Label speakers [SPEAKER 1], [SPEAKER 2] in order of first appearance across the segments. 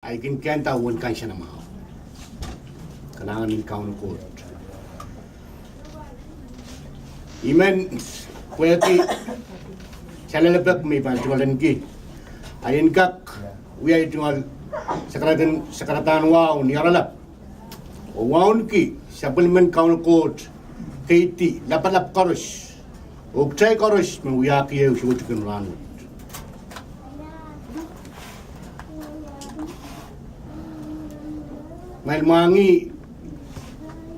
[SPEAKER 1] ai kin kenta won kan siya na mau kanangan in kaun ko imen kueti chalalabak may pantualan ki ayin kak wiya itungal sakaratan wow ni aralap o waun ki supplement kaun ko keiti lapalap koros Ukcay koros menguyaki ya usul tukun ranu. Mail mangi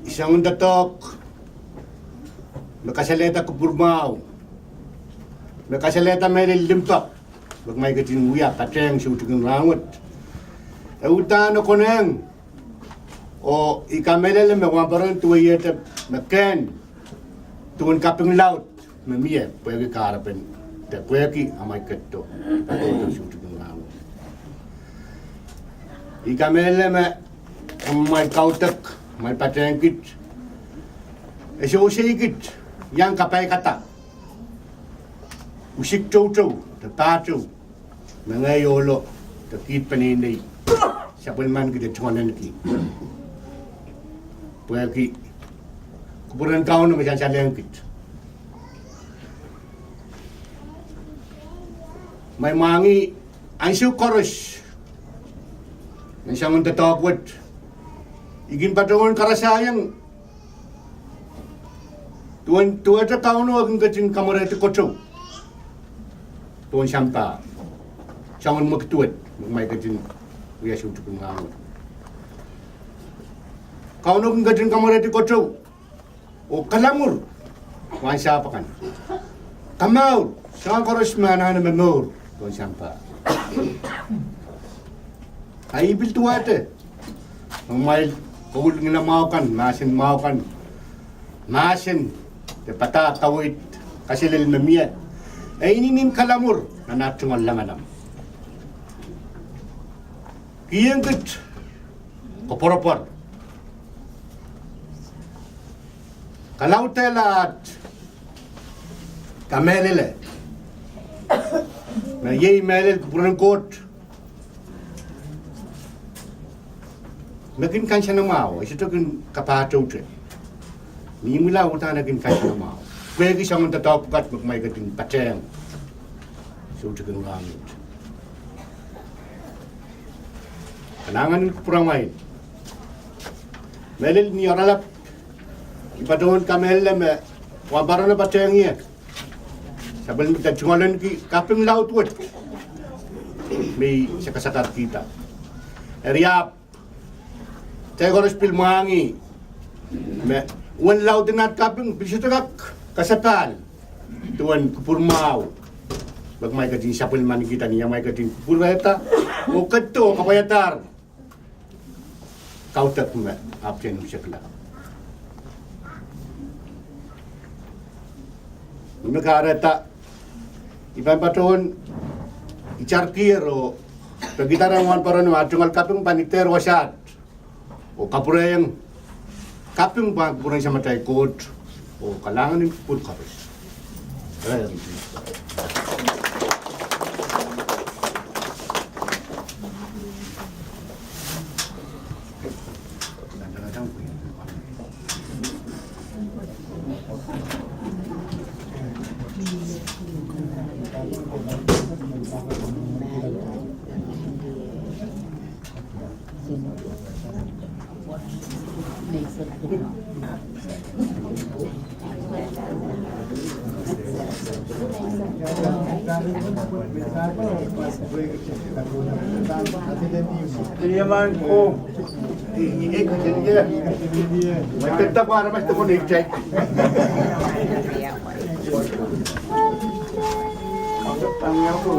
[SPEAKER 1] isang datok nakasaleta ko purmao nakasaleta mail limpak bagmay katin uya kateng usul tukun rangut. Utan ko neng o ikamelele megwamparon tuwayeta meken tuwon kaping laut memia puede karapen te puede amai ketto patto sutu ngalo ikamele me amai kautak mai patengkit eso seikit yang kapai kata usik chou te patu mengayolo te kit penini siapa man kita chonen ki puede kuburan kaun me jangan lengkit may mangi ansu koros nasyang tatakwat igin patungon karasayang tuan ta kauno agin katin kamarete kocho tuan sampa sangon magtuat may katin wiya sutu kungaw kauno agin katin kamarete kocho o kalamur wan sapakan kamaur sa koros mana na memor tuan sampa ai bil tuate mai kul ngina maukan masin te pata tawit kasilil memia ai inin kalamur na natungal langanam kiyang kit koporopor kalau telat kamelele na yei melel kupuran kot nakin kan siya na mau ito kin kapato tre ni mula uta nakin kan siya na mau pwede siyang tatapukat magmay kating pateng so ito kin gamit kanangan kupurang main melel ni oralap ipadon kamelle me wabara na pateng iya sabal kita cungalan ki kaping laut wet may sakasakar kita eriap tayo koros pilmangi me wan laut dinat kaping bisitagak kasapal tuan kupurmaw bagmay kadin sapul man kita niya may kadin kupurweta o kadto kapayatar kautak me apchen usyakla Nakarata iban paton icarkir o pagitaran wan paron matungal kaping paniter wasat o kapurayang kaping pagpurang sa matay kot o kalangan ng pul kapis.
[SPEAKER 2] Yaman ko.
[SPEAKER 1] Ini kerja dia. Macam apa orang mesti kau cek.
[SPEAKER 2] Tanggal ko.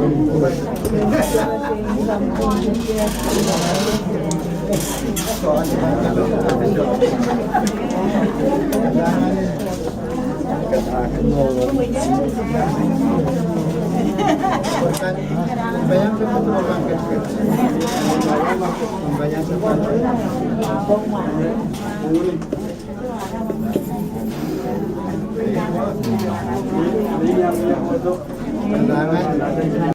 [SPEAKER 2] Bayang sa patulang kasi. Bayang sa patulang. Kailangan